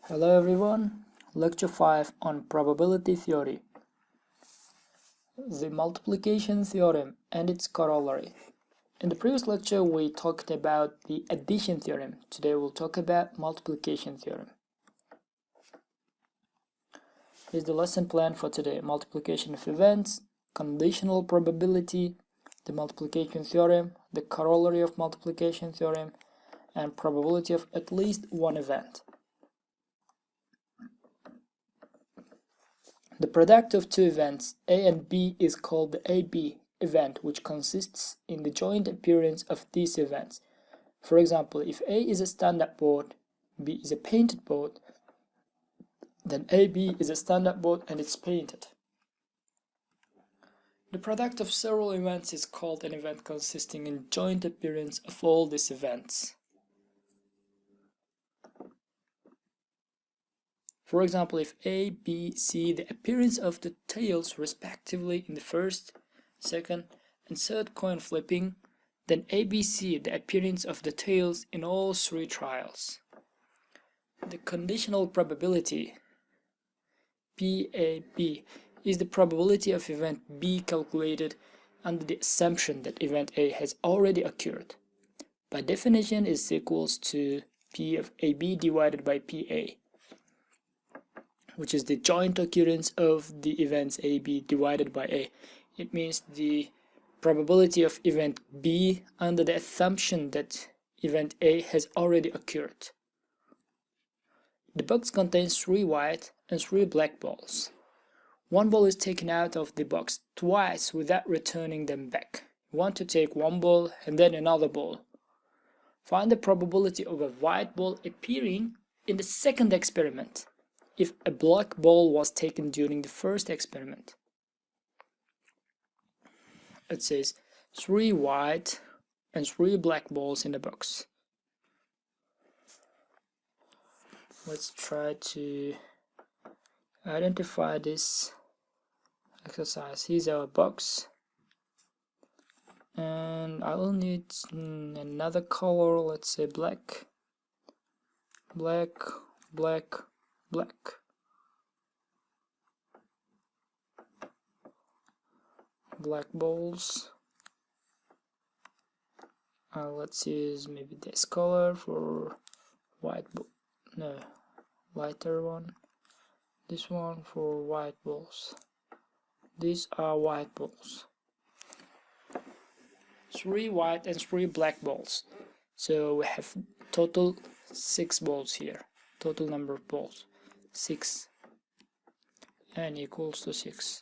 Hello everyone, Lecture 5 on Probability Theory, the Multiplication Theorem and its Corollary. In the previous lecture we talked about the Addition Theorem. Today we'll talk about Multiplication Theorem. Here's the lesson plan for today: multiplication of events, conditional probability, the Multiplication Theorem, the Corollary of Multiplication Theorem, and probability of at least one event. The product of two events, A and B, is called the AB event, which consists in the joint appearance of these events. For example, if A is a standard board, B is a painted board, then AB is a standard board and it's painted. The product of several events is called an event consisting in joint appearance of all these events. For example, if A, B, C, the appearance of the tails respectively in the first, second, and third coin flipping, then ABC, the appearance of the tails in all three trials. The conditional probability, PAB, is the probability of event B calculated under the assumption that event A has already occurred. By definition, is equals to P of AB divided by PA, which is the joint occurrence of the events AB divided by A. It means the probability of event B under the assumption that event A has already occurred. The box contains 3 white and 3 black balls. One ball is taken out of the box twice without returning them back. You want to take one ball and then another ball. Find the probability of a white ball appearing in the second experiment if a black ball was taken during the first experiment. It says 3 white and 3 black balls in the box. Let's try to identify this exercise. Here's our box, and I will need another color. Let's say black, black, black, black. Black balls. Let's use maybe this color for white ball. No, lighter one. This one for white balls. These are white balls. 3 white and 3 black balls. So we have total 6 balls here. Total number of balls 6, and equals to 6.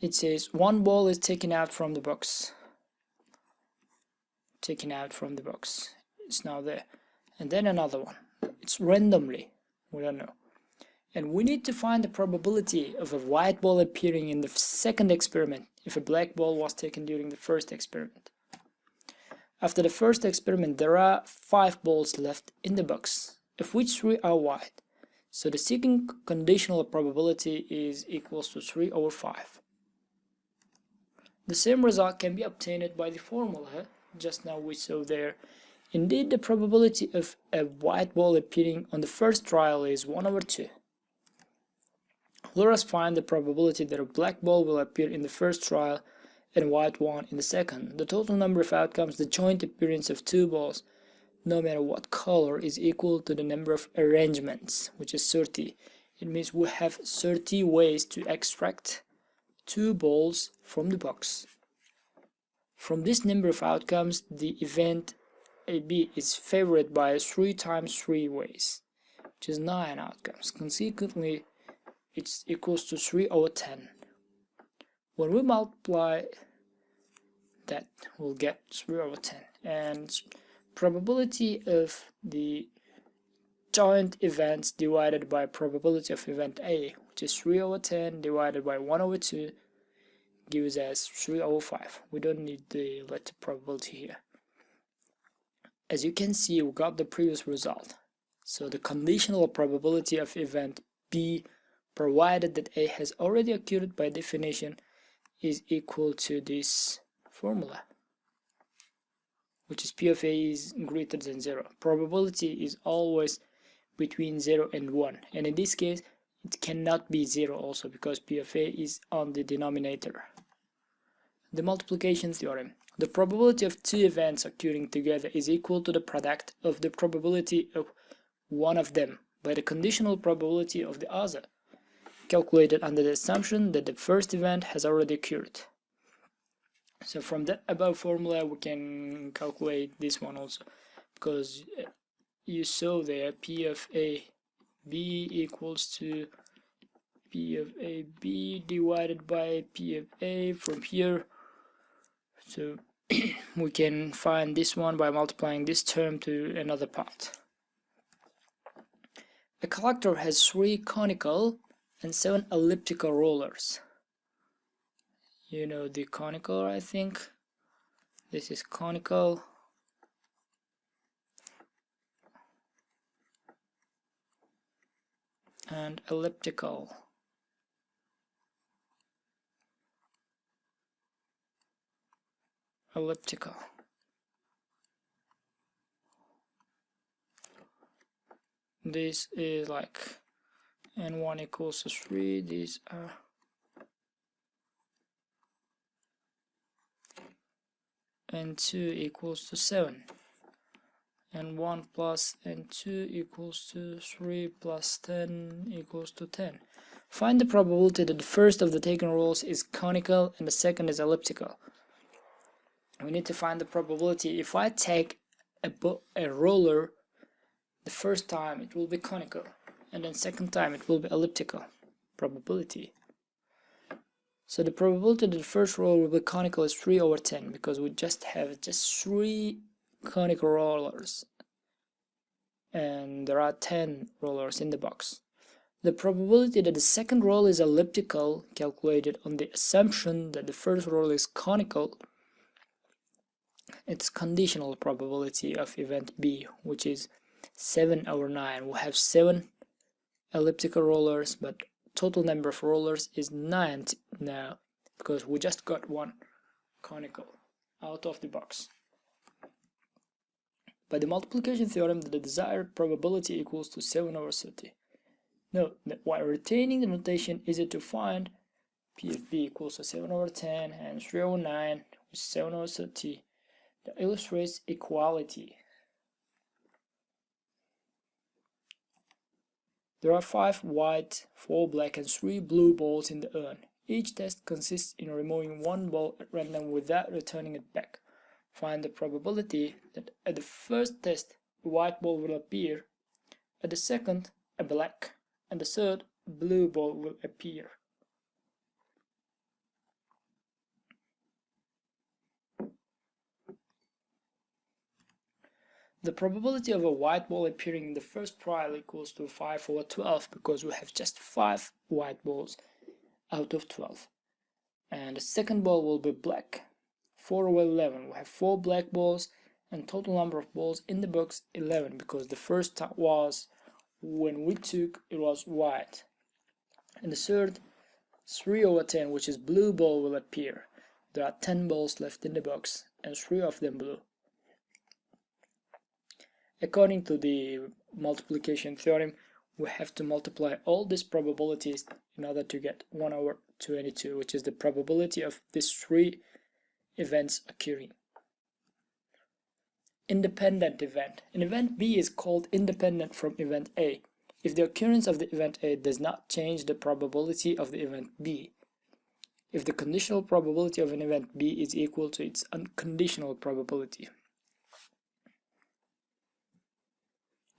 It says one ball is taken out from the box. Taken out from the box. It's now there. And then another one. It's randomly. We don't know. And we need to find the probability of a white ball appearing in the second experiment if a black ball was taken during the first experiment. After the first experiment, there are 5 balls left in the box, of which 3 are white. So the second conditional probability is equals to 3 over 5. The same result can be obtained by the formula just now we saw there. Indeed, the probability of a white ball appearing on the first trial is 1 over 2. Let us find the probability that a black ball will appear in the first trial and a white one in the second. The total number of outcomes, the joint appearance of 2 balls, no matter what color, is equal to the number of arrangements, which is 30. It means we have 30 ways to extract 2 balls from the box. From this number of outcomes, the event AB is favored by 3 times 3 ways, which is 9 outcomes. Consequently, it's equals to 3 over 10. When we multiply that, we'll get 3 over 10. And probability of the joint events divided by probability of event A, which is 3 over 10 divided by 1 over 2, gives us 3 over 5. We don't need the letter probability here. As you can see, we got the previous result. So the conditional probability of event B, provided that A has already occurred by definition, is equal to this formula, which is P of A is greater than 0. Probability is always between 0 and 1, and in this case it cannot be 0 also because P of A is on the denominator. The multiplication theorem. The probability of two events occurring together is equal to the product of the probability of one of them by the conditional probability of the other, calculated under the assumption that the first event has already occurred. So from the above formula we can calculate this one also, because you saw there P of A B equals to P of A B divided by P of A from here. So we can find this one by multiplying this term to another part. A collector has 3 conical and 7 elliptical rollers. You know the conical, I think. This is conical. And elliptical. Elliptical. This is like n1 equals to 3. These are n2 equals to 7. n1 plus n2 equals to 3 plus 10 equals to 10. Find the probability that the first of the taken rolls is conical and the second is elliptical. We need to find the probability. If I take a roller, the first time it will be conical, and then second time it will be elliptical. Probability. So the probability that the first roller will be conical is 3 over 10, because we just have 3 conical rollers, and there are 10 rollers in the box. The probability that the second roll is elliptical, calculated on the assumption that the first roll is conical, it's conditional probability of event B, which is 7 over 9. We have 7 elliptical rollers, but total number of rollers is 9 now, because we just got 1 conical out of the box. By the multiplication theorem, the desired probability equals to 7 over 30. Note that while retaining the notation easy to find, P of B equals to 7 over 10 and 3 over 9, which is 7 over 30, that illustrates equality. There are 5 white, 4 black and 3 blue balls in the urn. Each test consists in removing 1 ball at random without returning it back. Find the probability that at the first test a white ball will appear, at the second a black, and the third a blue ball will appear. The probability of a white ball appearing in the first trial equals to 5 over 12, because we have just 5 white balls out of 12. And the second ball will be black. 4 over 11. We have 4 black balls, and total number of balls in the box 11, because the first time was when we took it was white. And the third 3 over 10, which is blue ball, will appear. There are 10 balls left in the box and 3 of them blue. According to the multiplication theorem, we have to multiply all these probabilities in order to get 1 over 22, which is the probability of these 3 events occurring. Independent event. An event B is called independent from event A if the occurrence of the event A does not change the probability of the event B. If the conditional probability of an event B is equal to its unconditional probability.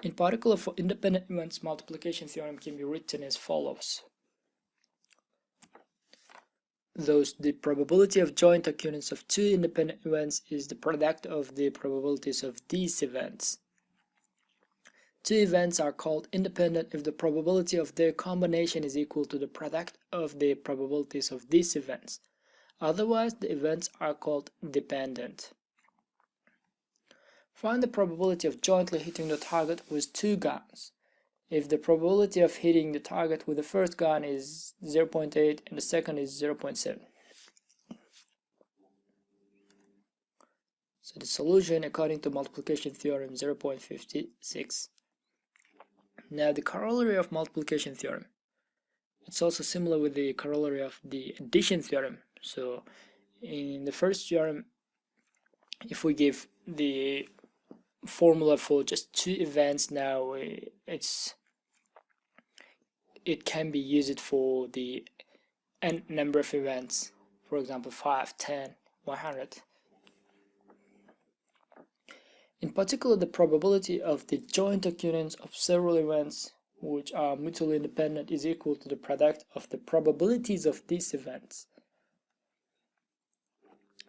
In particular, for independent events, multiplication theorem can be written as follows. Thus, the probability of joint occurrence of 2 independent events is the product of the probabilities of these events. 2 events are called independent if the probability of their combination is equal to the product of the probabilities of these events. Otherwise, the events are called dependent. Find the probability of jointly hitting the target with 2 guns. If the probability of hitting the target with the first gun is 0.8 and the second is 0.7. So the solution according to multiplication theorem 0.56. Now the corollary of multiplication theorem. It's also similar with the corollary of the addition theorem. So in the first theorem, if we give the formula for just two events, now it can be used for the n number of events, for example 5, 10, 100. In particular, the probability of the joint occurrence of several events which are mutually independent is equal to the product of the probabilities of these events.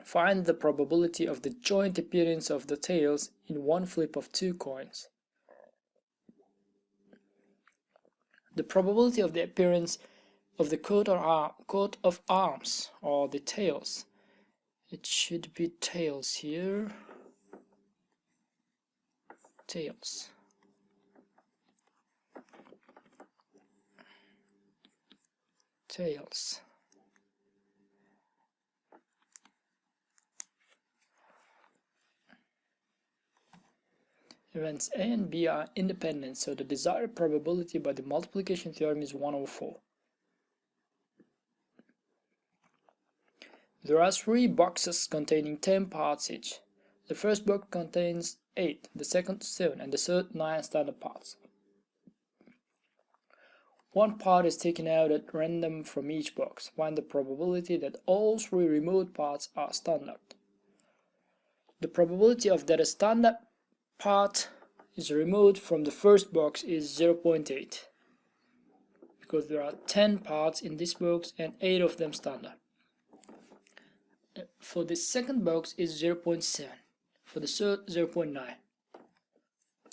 Find the probability of the joint appearance of the tails in one flip of two coins. The probability of the appearance of the coat of arms, or the tails. It should be tails here. Tails. Tails. Events A and B are independent, so the desired probability by the multiplication theorem is 1/4. There are 3 boxes containing 10 parts each. The first box contains 8, the second 7, and the third 9 standard parts. One part is taken out at random from each box. Find the probability that all 3 remote parts are standard. The probability of that a standard part is removed from the first box is 0.8, because there are 10 parts in this box and 8 of them standard. For the second box is 0.7, for the third 0.9.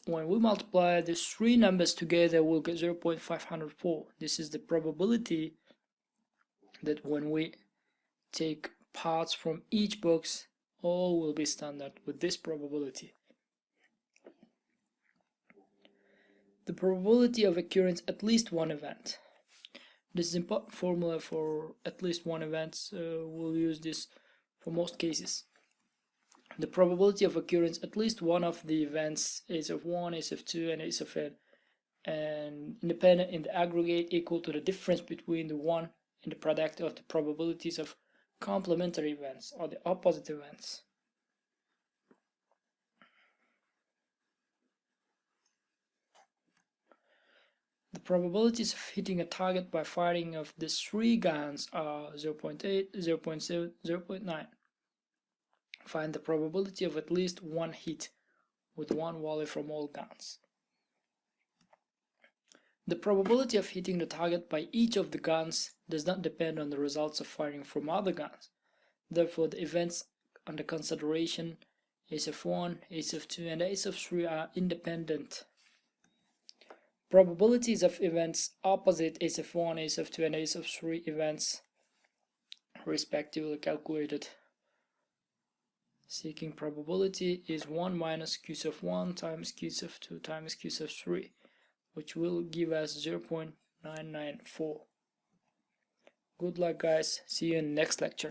When we multiply these 3 numbers together, we'll get 0.504. This is the probability that when we take parts from each box, all will be standard with this probability. The probability of occurrence at least one event. This is an important formula for at least one event, so we'll use this for most cases. The probability of occurrence at least one of the events is of 1, is of 2, and is of n, and independent in the aggregate equal to the difference between the one and the product of the probabilities of complementary events, or the opposite events. The probabilities of hitting a target by firing of the 3 guns are 0.8, 0.7, 0.9. Find the probability of at least one hit with one volley from all guns. The probability of hitting the target by each of the guns does not depend on the results of firing from other guns. Therefore, the events under consideration, ace of 1, ace of 2, and ace of 3 are independent. Probabilities of events opposite ace of 1, ace of 2, and ace of 3 events respectively calculated. Seeking probability is 1 minus q of 1 times q of 2 times q of 3, which will give us 0.994. Good luck guys, see you in the next lecture.